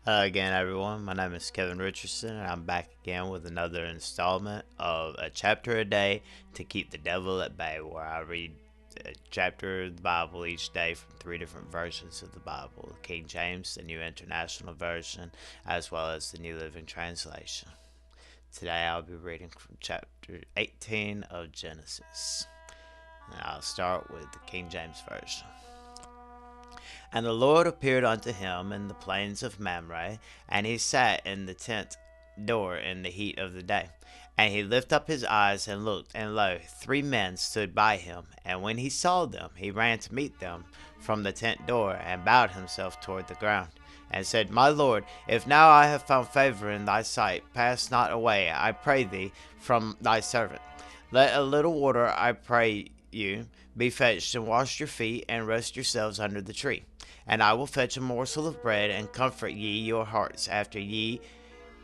Again, everyone, my name is Kevin Richardson, and I'm back again with another installment of A Chapter a Day to Keep the Devil at Bay, where I read a chapter of the Bible each day from three different versions of the Bible: the King James, the New International Version, as well as the New Living Translation. Today I'll be reading from chapter 18 of Genesis, and I'll start with the King James Version. And the Lord appeared unto him in the plains of Mamre, and he sat in the tent door in the heat of the day. And he lifted up his eyes and looked, and lo, 3 men stood by him. And when he saw them, he ran to meet them from the tent door, and bowed himself toward the ground, and said, My Lord, if now I have found favor in thy sight, pass not away, I pray thee, from thy servant. Let a little water, I pray you, be fetched, and wash your feet, and rest yourselves under the tree. And I will fetch a morsel of bread, and comfort ye your hearts. After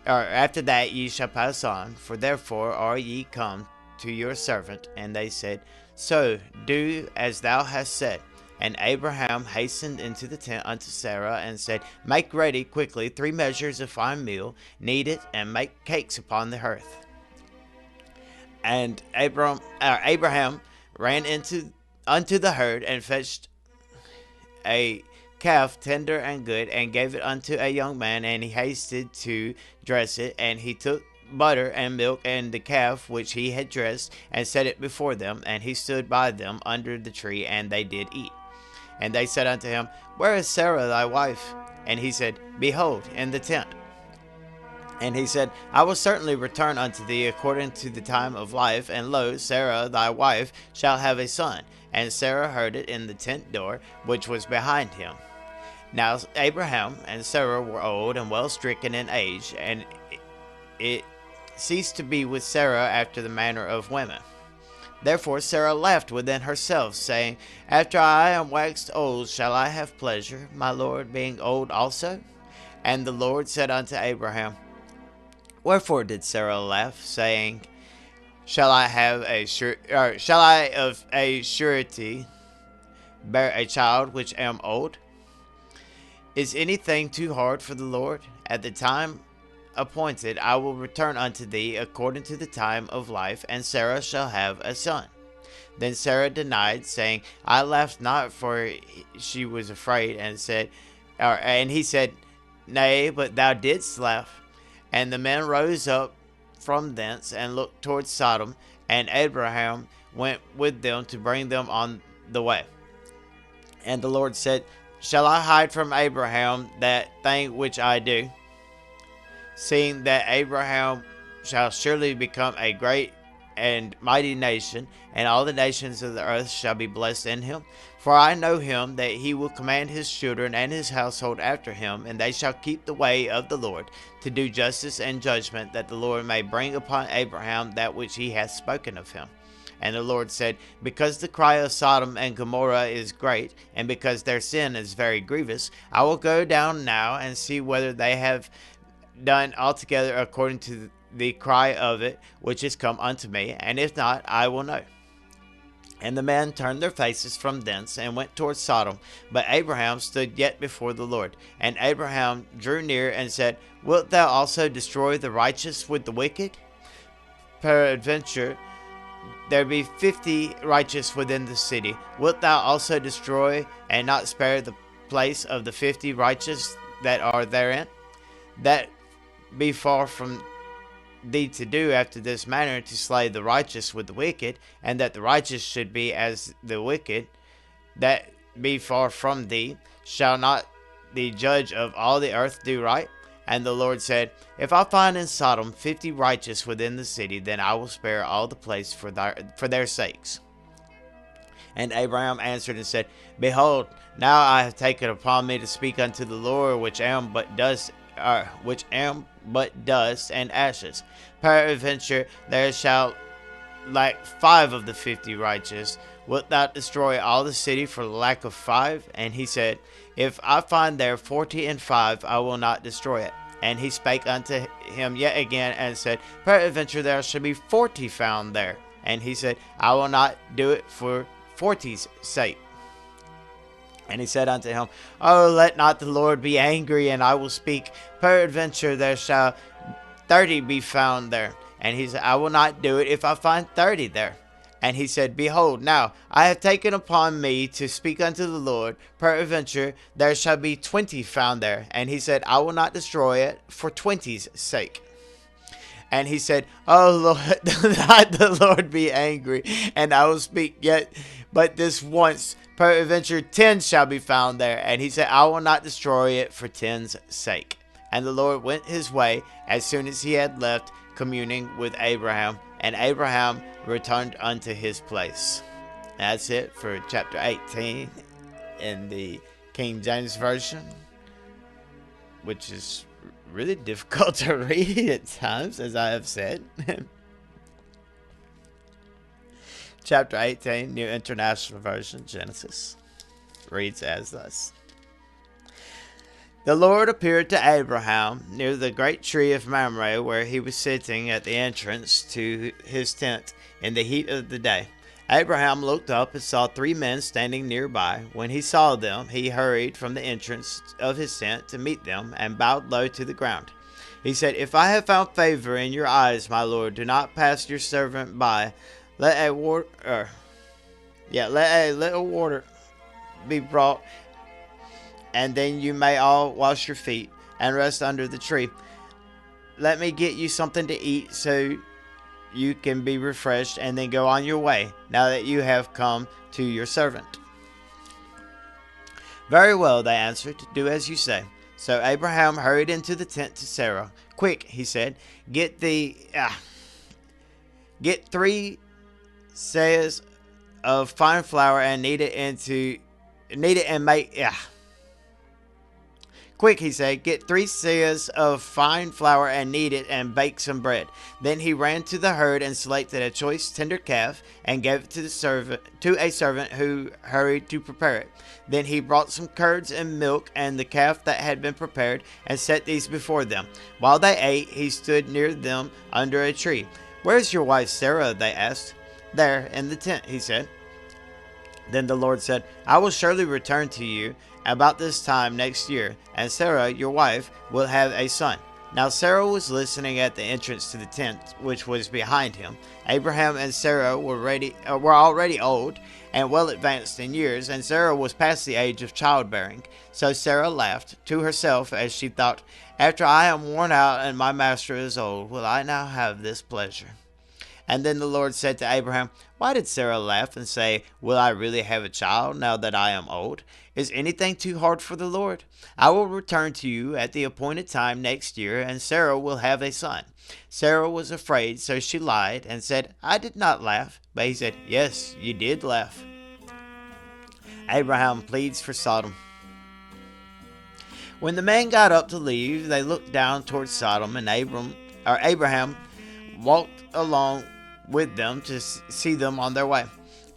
that ye shall pass on, for therefore are ye come to your servant. And they said, So do as thou hast said. And Abraham hastened into the tent unto Sarah, and said, Make ready quickly 3 measures of fine meal, knead it, and make cakes upon the hearth. And Abraham ran unto the herd, and fetched a calf tender and good, and gave it unto a young man, and he hasted to dress it. And he took butter and milk and the calf which he had dressed, and set it before them. And he stood by them under the tree, and they did eat. And they said unto him, Where is Sarah thy wife? And he said, Behold, in the tent. And he said, I will certainly return unto thee according to the time of life, and lo, Sarah thy wife shall have a son. And Sarah heard it in the tent door which was behind him. Now Abraham and Sarah were old and well stricken in age, and it ceased to be with Sarah after the manner of women. Therefore Sarah laughed within herself, saying, After I am waxed old, shall I have pleasure, my Lord being old also? And the Lord said unto Abraham, Wherefore did Sarah laugh, saying, Shall I of a surety bear a child which am old? Is anything too hard for the Lord? At the time appointed I will return unto thee according to the time of life, and Sarah shall have a son. Then Sarah denied, saying, I laughed not, for she was afraid, and he said, Nay, but thou didst laugh. And the men rose up from thence, and looked toward Sodom, and Abraham went with them to bring them on the way. And the Lord said, Shall I hide from Abraham that thing which I do? Seeing that Abraham shall surely become a great and mighty nation, and all the nations of the earth shall be blessed in him. For I know him, that he will command his children and his household after him, and they shall keep the way of the Lord, to do justice and judgment, that the Lord may bring upon Abraham that which he hath spoken of him. And the Lord said, Because the cry of Sodom and Gomorrah is great, and because their sin is very grievous, I will go down now and see whether they have done altogether according to the cry of it which is come unto me, and if not, I will know. And the men turned their faces from thence, and went toward Sodom. But Abraham stood yet before the Lord. And Abraham drew near, and said, Wilt thou also destroy the righteous with the wicked? Peradventure there be 50 righteous within the city. Wilt thou also destroy, and not spare the place of the 50 righteous that are therein? That be far from thee to do after this manner, to slay the righteous with the wicked, and that the righteous should be as the wicked. That be far from thee. Shall not the judge of all the earth do right? And the Lord said, If I find in Sodom 50 righteous within the city, then I will spare all the place for their sakes. And Abraham answered and said, Behold, now I have taken upon me to speak unto the Lord, which am but dust and ashes. Peradventure there shall lack 5 of the 50 righteous. Wilt thou destroy all the city for the lack of 5? And he said, If I find there 40 and 5, I will not destroy it. And he spake unto him yet again, and said, Peradventure there shall be 40 found there. And he said, I will not do it for 40's sake. And he said unto him, Oh, let not the Lord be angry, and I will speak. Peradventure there shall 30 be found there. And he said, I will not do it if I find 30 there. And he said, Behold, now I have taken upon me to speak unto the Lord. Peradventure there shall be 20 found there. And he said, I will not destroy it for 20's sake. And he said, Oh Lord, not the Lord be angry, and I will speak yet but this once. Peradventure 10 shall be found there. And he said, I will not destroy it for 10's sake. And the Lord went his way as soon as he had left communing with Abraham. And Abraham returned unto his place. That's it for chapter 18 in the King James Version, which is really difficult to read at times, as I have said. Chapter 18, New International Version, Genesis, reads as thus. The Lord appeared to Abraham near the great tree of Mamre, where he was sitting at the entrance to his tent in the heat of the day. Abraham looked up and saw 3 men standing nearby. When he saw them, he hurried from the entrance of his tent to meet them and bowed low to the ground. He said, If I have found favor in your eyes, my Lord, do not pass your servant by. Let a little water be brought, and then you may all wash your feet and rest under the tree. Let me get you something to eat so you can be refreshed, and then go on your way, now that you have come to your servant. Very well, they answered, do as you say. So Abraham hurried into the tent to Sarah. Quick, he said, get 3 seahs of fine flour and knead it and make. Quick, he said, get 3 seahs of fine flour and knead it and bake some bread. Then he ran to the herd and selected a choice tender calf and gave it to a servant who hurried to prepare it. Then he brought some curds and milk and the calf that had been prepared and set these before them. While they ate, he stood near them under a tree. Where's your wife Sarah? They asked. There, in the tent, he said. Then the Lord said, I will surely return to you about this time next year, and Sarah, your wife, will have a son. Now Sarah was listening at the entrance to the tent, which was behind him. Abraham and Sarah were already old and well advanced in years, and Sarah was past the age of childbearing. So Sarah laughed to herself as she thought, After I am worn out and my master is old, will I now have this pleasure? And then the Lord said to Abraham, Why did Sarah laugh and say, Will I really have a child now that I am old? Is anything too hard for the Lord? I will return to you at the appointed time next year, and Sarah will have a son. Sarah was afraid, so she lied and said, I did not laugh. But he said, Yes, you did laugh. Abraham pleads for Sodom. When the man got up to leave, they looked down towards Sodom, and Abraham walked along with them to see them on their way.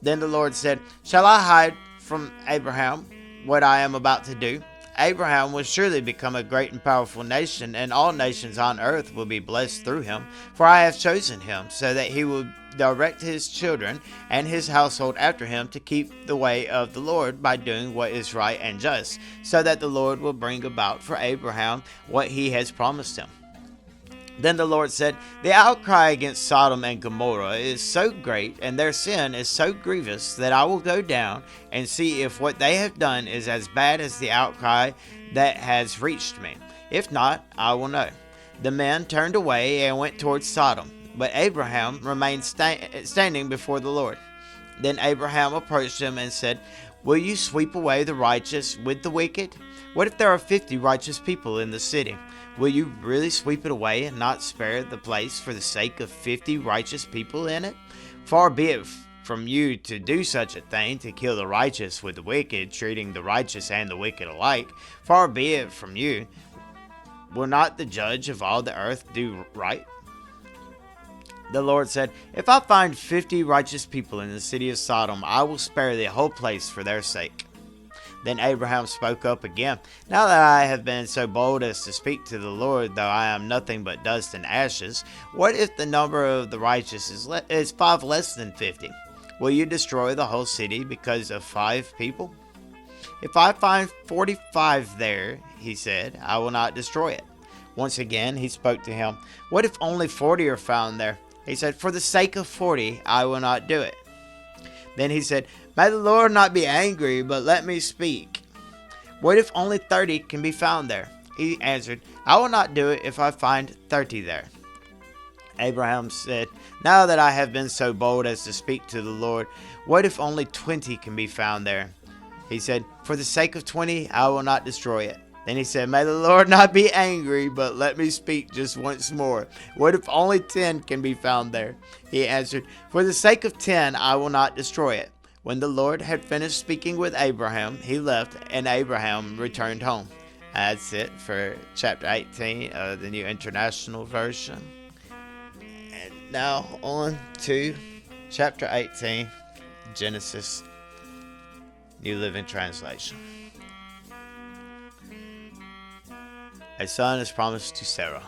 Then the Lord said, Shall I hide from Abraham what I am about to do? Abraham will surely become a great and powerful nation, and all nations on earth will be blessed through him. For I have chosen him, so that he will direct his children and his household after him to keep the way of the Lord by doing what is right and just, so that the Lord will bring about for Abraham what he has promised him. Then the Lord said, The outcry against Sodom and Gomorrah is so great, and their sin is so grievous, that I will go down and see if what they have done is as bad as the outcry that has reached me. If not, I will know. The men turned away and went towards Sodom, but Abraham remained standing before the Lord. Then Abraham approached him and said, Will you sweep away the righteous with the wicked? What if there are 50 righteous people in the city? Will you really sweep it away and not spare the place for the sake of 50 righteous people in it? Far be it from you to do such a thing, to kill the righteous with the wicked, treating the righteous and the wicked alike. Far be it from you. Will not the judge of all the earth do right? The Lord said, If I find 50 righteous people in the city of Sodom, I will spare the whole place for their sake. Then Abraham spoke up again. Now that I have been so bold as to speak to the Lord, though I am nothing but dust and ashes, what if the number of the righteous is 5 less than 50? Will you destroy the whole city because of 5 people? If I find 45 there, he said, I will not destroy it. Once again, he spoke to him. What if only 40 are found there? He said, for the sake of 40, I will not do it. Then he said, may the Lord not be angry, but let me speak. What if only 30 can be found there? He answered, I will not do it if I find 30 there. Abraham said, now that I have been so bold as to speak to the Lord, what if only 20 can be found there? He said, for the sake of 20, I will not destroy it. Then he said, may the Lord not be angry, but let me speak just once more. What if only 10 can be found there? He answered, for the sake of 10, I will not destroy it. When the Lord had finished speaking with Abraham, he left, and Abraham returned home. That's it for chapter 18 of the New International Version. And now on to chapter 18, Genesis, New Living Translation. A son is promised to Sarah.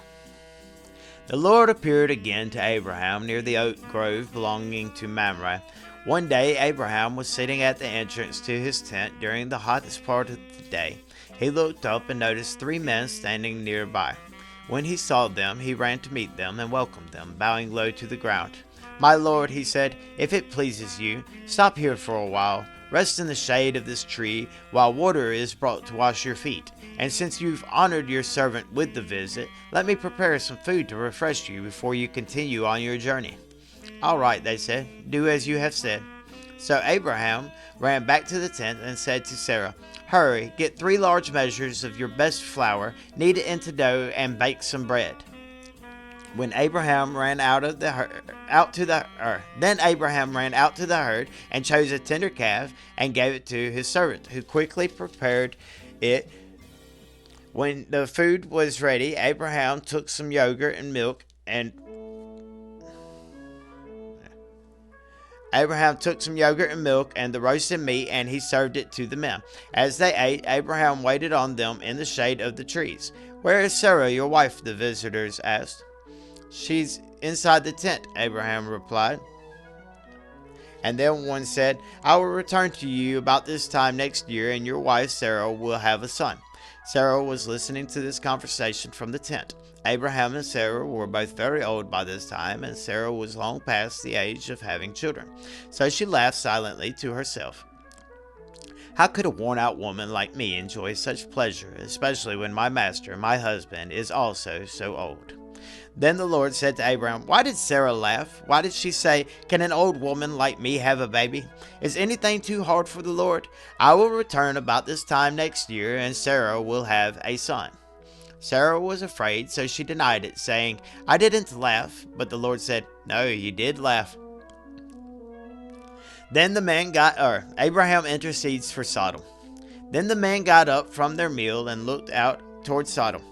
The Lord appeared again to Abraham near the oak grove belonging to Mamre. One day Abraham was sitting at the entrance to his tent during the hottest part of the day. He looked up and noticed 3 men standing nearby. When he saw them, he ran to meet them and welcomed them, bowing low to the ground. My Lord, he said, if it pleases you, stop here for a while. Rest in the shade of this tree while water is brought to wash your feet. And since you've honored your servant with the visit, let me prepare some food to refresh you before you continue on your journey. All right, they said, do as you have said. So Abraham ran back to the tent and said to Sarah, hurry, get 3 large measures of your best flour, knead it into dough, and bake some bread. When Abraham ran then Abraham ran out to the herd and chose a tender calf and gave it to his servant, who quickly prepared it. When the food was ready, Abraham took some yogurt and milk and the roasted meat, and he served it to the men. As they ate, Abraham waited on them in the shade of the trees. Where is Sarah, your wife? The visitors asked. She's inside the tent, Abraham replied. And then one said, I will return to you about this time next year, and your wife Sarah will have a son. Sarah was listening to this conversation from the tent. Abraham and Sarah were both very old by this time, and Sarah was long past the age of having children. So she laughed silently to herself. How could a worn-out woman like me enjoy such pleasure, especially when my master, my husband, is also so old? Then the Lord said to Abraham, why did Sarah laugh? Why did she say, can an old woman like me have a baby? Is anything too hard for the Lord? I will return about this time next year, and Sarah will have a son. Sarah was afraid, so she denied it, saying, I didn't laugh. But the Lord said, no, you did laugh. Then Abraham intercedes for Sodom. Then the men got up from their meal and looked out toward Sodom.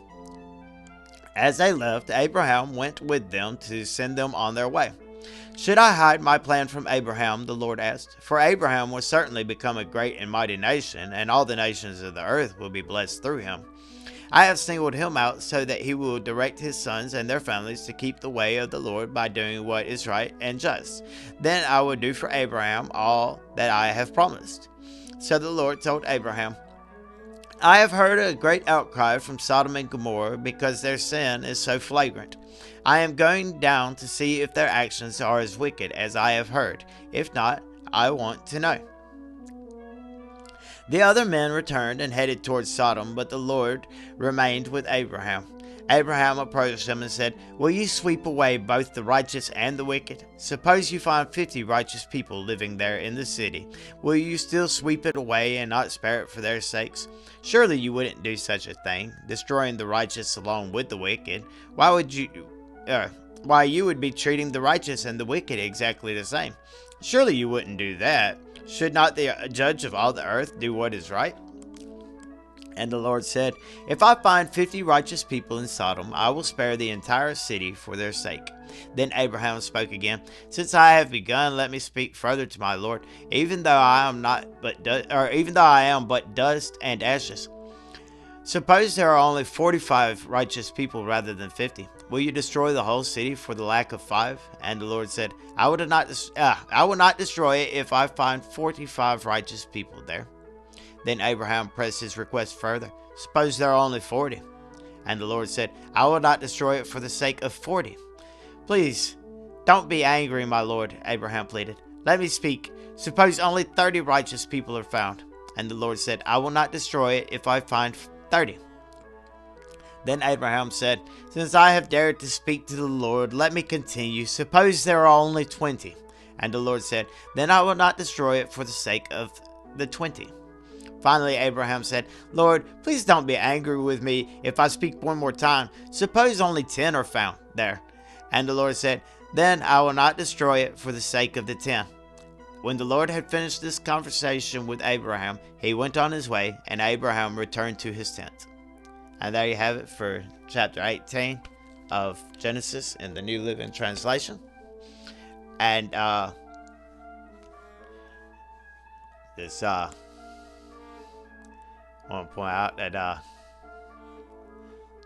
As they left, Abraham went with them to send them on their way. Should I hide my plan from Abraham? The Lord asked. For Abraham will certainly become a great and mighty nation, and all the nations of the earth will be blessed through him. I have singled him out so that he will direct his sons and their families to keep the way of the Lord by doing what is right and just. Then I will do for Abraham all that I have promised. So the Lord told Abraham, I have heard a great outcry from Sodom and Gomorrah because their sin is so flagrant. I am going down to see if their actions are as wicked as I have heard. If not, I want to know. The other men returned and headed towards Sodom, but the Lord remained with Abraham. Abraham approached him and said, will you sweep away both the righteous and the wicked? Suppose you find 50 righteous people living there in the city. Will you still sweep it away and not spare it for their sakes? Surely you wouldn't do such a thing, destroying the righteous along with the wicked. Why you would be treating the righteous and the wicked exactly the same. Surely you wouldn't do that. Should not the judge of all the earth do what is right? And the Lord said, if I find 50 righteous people in Sodom, I will spare the entire city for their sake. Then Abraham spoke again, since I have begun, let me speak further to my Lord, even though I am but dust and ashes. Suppose there are only 45 righteous people rather than 50. Will you destroy the whole city for the lack of 5? And the Lord said, I will not destroy it if I find 45 righteous people there. Then Abraham pressed his request further. Suppose there are only 40. And the Lord said, I will not destroy it for the sake of 40. Please, don't be angry, my Lord, Abraham pleaded. Let me speak. Suppose only 30 righteous people are found. And the Lord said, I will not destroy it if I find 30. Then Abraham said, Since I have dared to speak to the Lord, let me continue. Suppose there are only 20. And the Lord said, Then I will not destroy it for the sake of the 20. Finally, Abraham said, Lord, please don't be angry with me if I speak one more time. Suppose only 10 are found there. And the Lord said, Then I will not destroy it for the sake of the 10. When the Lord had finished this conversation with Abraham, he went on his way, and Abraham returned to his tent. And there you have it for chapter 18 of Genesis in the New Living Translation. And this I want to point out that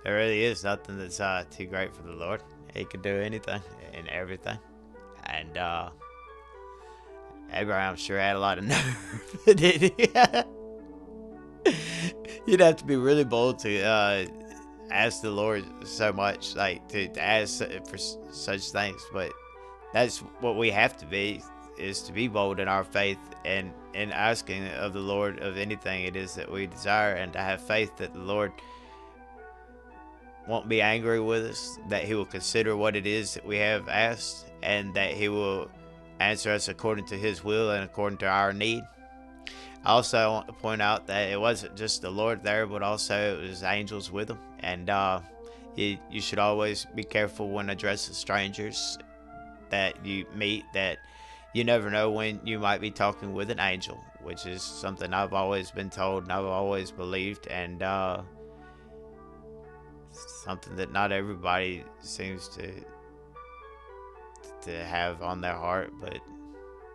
there really is nothing that's too great for the Lord. He can do anything and everything. And Abraham sure had a lot of nerve, didn't he? You'd have to be really bold to ask the Lord so much, like to ask for such things. But that's what we have to be, is to be bold in our faith and in asking of the Lord of anything it is that we desire, and to have faith that the Lord won't be angry with us, that he will consider what it is that we have asked, and that he will answer us according to his will and according to our need. I also want to point out that it wasn't just the Lord there, but also it was angels with him. And you should always be careful when addressing strangers that you meet, that you never know when you might be talking with an angel, which is something I've always been told and I've always believed, and something that not everybody seems to have on their heart, but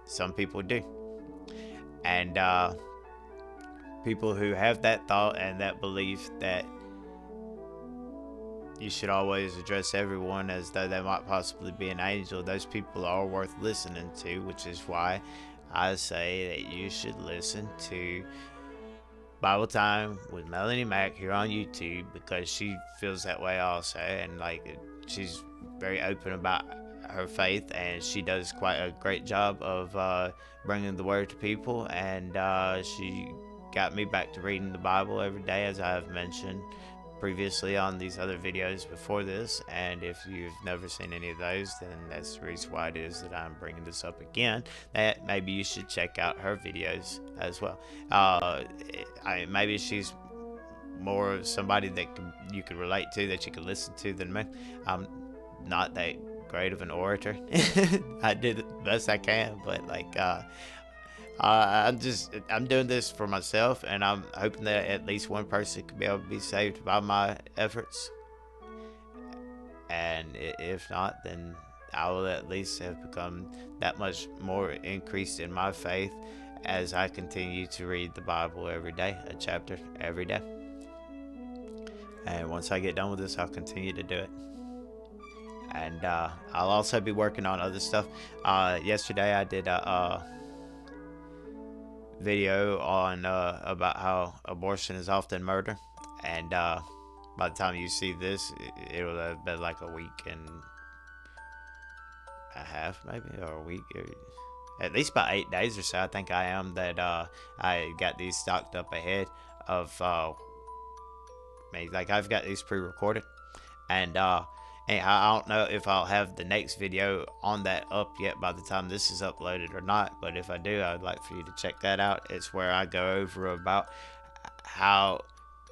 some people do. And people who have that thought and that belief that you should always address everyone as though they might possibly be an angel, those people are worth listening to, which is why I say that you should listen to Bible Time with Melanie Mack here on YouTube, because she feels that way also, and like she's very open about her faith, and she does quite a great job of bringing the word to people, and she got me back to reading the Bible every day, as I have mentioned previously on these other videos before this. And if you've never seen any of those, then that's the reason why it is that I'm bringing this up again, that maybe you should check out her videos as well. Maybe she's more somebody that you could relate to, that you could listen to, than me. I'm not that great of an orator. I do the best I can, but like I'm doing this for myself, and I'm hoping that at least one person could be able to be saved by my efforts. And if not, then I will at least have become that much more increased in my faith as I continue to read the Bible every day, a chapter every day. And once I get done with this, I'll continue to do it. And I'll also be working on other stuff. Yesterday I did a video on about how abortion is often murder, and by the time you see this, it'll have been like a week and a half, maybe, or a week, or at least about 8 days or so. I think I am, that I got these stocked up ahead of me. Like, I've got these pre-recorded, and I don't know if I'll have the next video on that up yet by the time this is uploaded or not, but if I do, I'd like for you to check that out. It's where I go over about how,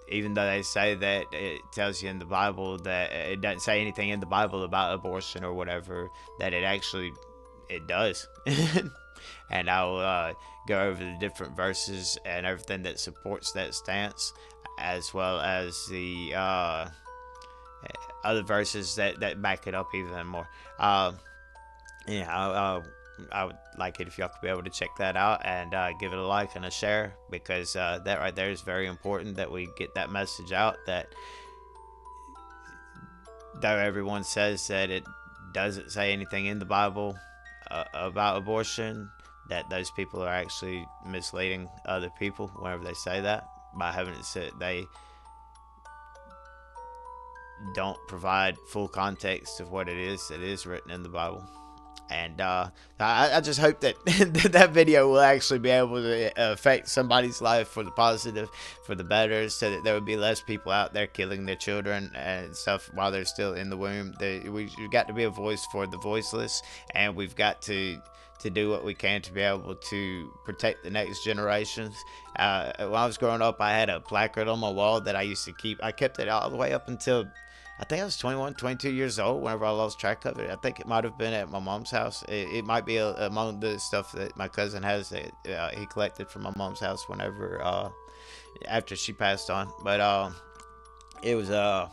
even though they say that it tells you in the Bible that it doesn't say anything in the Bible about abortion or whatever, that it does. And I'll go over the different verses and everything that supports that stance, as well as the other verses that back it up even more. I would like it if y'all could be able to check that out and give it a like and a share, because that right there is very important, that we get that message out, that though everyone says that it doesn't say anything in the Bible about abortion, that those people are actually misleading other people whenever they say that by having it said they don't provide full context of what it is that is written in the Bible. And I just hope that that video will actually be able to affect somebody's life for the positive, for the better, so that there would be less people out there killing their children and stuff while they're still in the womb. We've got to be a voice for the voiceless, and we've got to do what we can to be able to protect the next generations. When I was growing up, I had a placard on my wall that I used to keep. I kept it all the way up until I think I was 21, 22 years old whenever I lost track of it. I think it might have been at my mom's house. It might be among the stuff that my cousin has that he collected from my mom's house whenever after she passed on. But it was a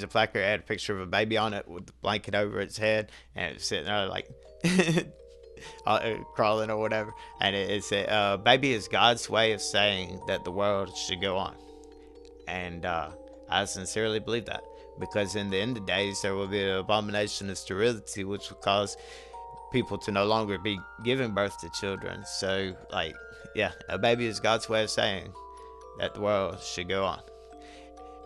placard. It had a picture of a baby on it with the blanket over its head, and it was sitting there like crawling or whatever. And it said, "Baby is God's way of saying that the world should go on." And I sincerely believe that, because in the end of days there will be an abomination of sterility, which will cause people to no longer be giving birth to children. So, like, yeah, a baby is God's way of saying that the world should go on.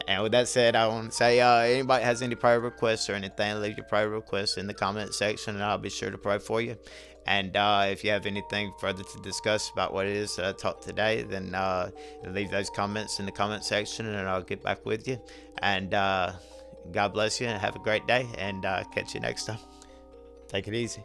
And with that said, I want to say, anybody has any prayer requests or anything, leave your prayer requests in the comment section, and I'll be sure to pray for you. And if you have anything further to discuss about what it is that I taught today, then leave those comments in the comment section, and I'll get back with you. And God bless you, and have a great day, and catch you next time. Take it easy.